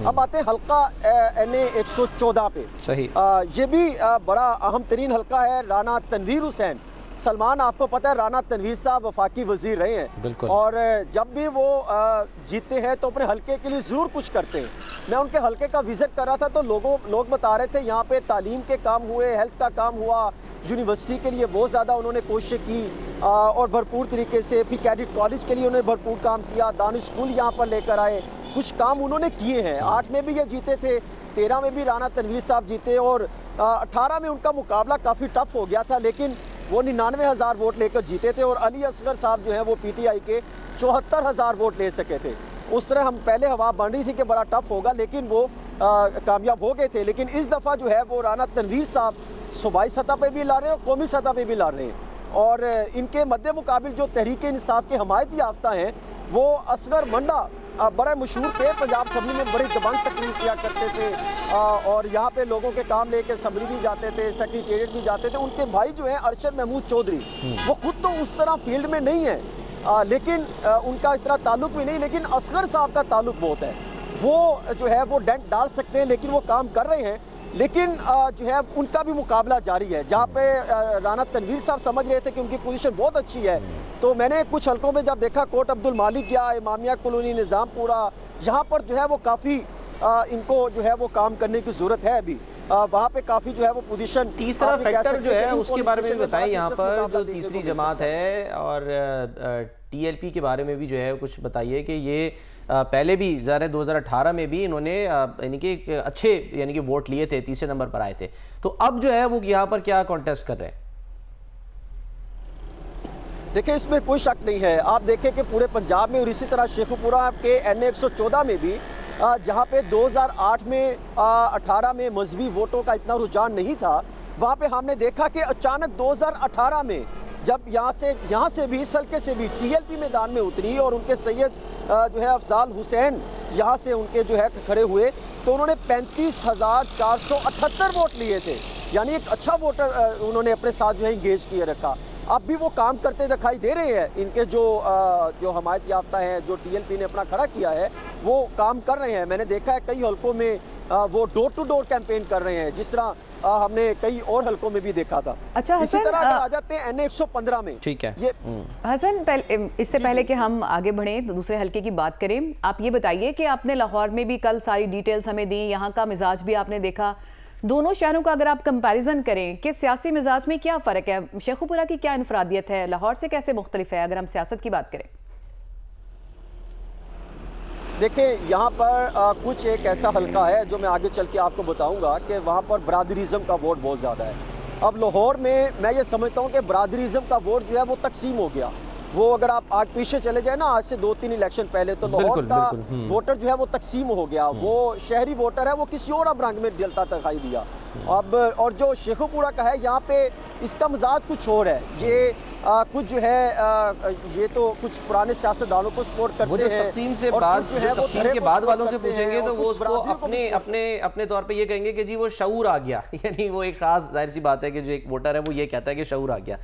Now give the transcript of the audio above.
अब आते हैं हल्का NA 114 पे। सही। ये भी बड़ा अहम तरीन हल्का है। राना तनवीर हुसैन सलमान, आपको पता है राना तनवीर साहब वफाकी वजीर रहे हैं और जब भी वो जीतते हैं तो अपने हल्के के लिए ज़रूर कुछ करते हैं। मैं उनके हल्के का विज़िट कर रहा था तो लोग बता रहे थे यहाँ पे तालीम के काम हुए, हेल्थ का काम हुआ, यूनिवर्सिटी के लिए बहुत ज़्यादा उन्होंने कोशिश की और भरपूर तरीके से। फिर कैडेट कॉलेज के लिए उन्होंने भरपूर काम किया, दानिश स्कूल यहाँ पर लेकर आए, कुछ काम उन्होंने किए हैं। 8 में भी ये जीते थे, 13 में भी राना तनवीर साहब जीते और 18 में उनका मुकाबला काफ़ी टफ हो गया था, लेकिन वो 99,000 वोट लेकर जीते थे और अली असगर साहब जो हैं वो PTI के 74,000 वोट ले सके थे। उस तरह हम पहले हवा बन रही थी कि बड़ा टफ होगा, लेकिन वो कामयाब हो गए थे। लेकिन इस दफ़ा जो है वो राना तनवीर साहब सूबाई सतह पर भी लड़ रहे हैं और कौमी सतह पर भी लड़ रहे हैं और इनके मद्दे मुकाबिल जो तहरीक-ए-इंसाफ के हमायती याफ्ता हैं वो असगर मंडा बड़ा मशहूर थे, पंजाब असम्बली में बड़ी दबंग तकरीर किया करते थे और यहाँ पे लोगों के काम लेके असम्बली भी जाते थे, सेक्रेटेरिएट भी जाते थे। उनके भाई जो हैं अरशद महमूद चौधरी, वो खुद तो उस तरह फील्ड में नहीं है, लेकिन उनका इतना ताल्लुक भी नहीं, लेकिन असगर साहब का ताल्लुक बहुत है। वो जो है वो डेंट डाल सकते हैं, लेकिन वो काम कर रहे हैं। लेकिन जो है उनका भी मुकाबला जारी है। जहाँ पे राना तनवीर साहब समझ रहे थे कि उनकी पोजीशन बहुत अच्छी है, तो मैंने कुछ हलकों में जब देखा, कोट अब्दुल मालिक या इमामिया कॉलोनी, निज़ामपुरा, यहाँ पर जो है वो काफ़ी इनको जो है वो काम करने की ज़रूरत है। अभी वहाँ पे काफ़ी जो है वो पोजीशन। तीसरा फैक्टर जो है उसके बारे में भी बताएं, यहाँ पर जो तीसरी जमात है और TLP के बारे में भी जो है कुछ बताइए कि ये पहले भी ज़रा 2018 में भी इन्होंने यानी कि अच्छे यानी कि वोट लिए थे, तीसरे नंबर पर आए थे, तो अब जो है वो यहाँ पर क्या कॉन्टेस्ट कर रहे हैं? देखिए इसमें कोई शक नहीं है। आप देखें कि पूरे पंजाब में और इसी तरह शेखुपुरा के NA 114 में भी जहाँ पे 2008 में 18 में मजहबी वोटों का इतना रुझान नहीं था, वहाँ पे हमने देखा कि अचानक 2018 में जब यहाँ से भी इस हल्के से भी TLP मैदान में उतरी और उनके सैयद जो है अफजाल हुसैन यहाँ से उनके जो है खड़े हुए, तो उन्होंने 35,478 वोट लिए थे। यानी एक अच्छा वोटर उन्होंने अपने साथ जो है इंगेज किए रखा। अब भी वो काम करते दिखाई दे रहे हैं। इनके जो हमायत याफ्ता हैं, जो TLP ने अपना खड़ा किया है, वो काम कर रहे हैं। मैंने देखा है कई हलकों में वो डोर टू डोर कैंपेन कर रहे हैं, जिस तरह हमने कई और हलकों में भी देखा था। अच्छा इसी तरह आ जाते हैं NA 115 में। ठीक है ये हसन, इससे पहले कि हम आगे बढ़ें तो दूसरे हलके की बात करें, आप ये बताइए कि आपने लाहौर में भी कल सारी डिटेल्स हमें दी, यहाँ का मिजाज भी आपने देखा, दोनों शहरों का अगर आप कंपैरिजन करें कि सियासी मिजाज में क्या फ़र्क है, शेखुपुरा की क्या इनफरादियत है, लाहौर से कैसे मुख्तलिफ है, अगर हम सियासत की बात करें? देखिए यहाँ पर कुछ एक ऐसा हल्का है जो मैं आगे चल के आपको बताऊंगा कि वहाँ पर बरादरीज़म का वोट बहुत ज़्यादा है। अब लाहौर में मैं ये समझता हूँ कि बरादरीज़म का वोट जो है वो तकसीम हो गया। वो अगर आप आग पीछे चले जाए ना, आज से 2-3 इलेक्शन पहले, तो लाहौर का वोटर जो है वो तकसीम हो गया। वो शहरी वोटर है वो किसी और अब रंग में डलता दिखाई दिया। अब और जो शेखुपुरा का है, यहाँ पे इसका मजाज कुछ और है। ये कुछ जो है ये तो कुछ पुराने सियासतदानों को सपोर्ट करते हैं। तकसीम से बाद जो है तकसीम के बाद वालों से पूछेंगे तो वो उसको अपने तौर पे ये कहेंगे कि जी वो शऊर आ गया यानी वो एक खास जाहिर सी बात है कि जो एक वोटर है वो ये कहता है कि शऊर आ गया।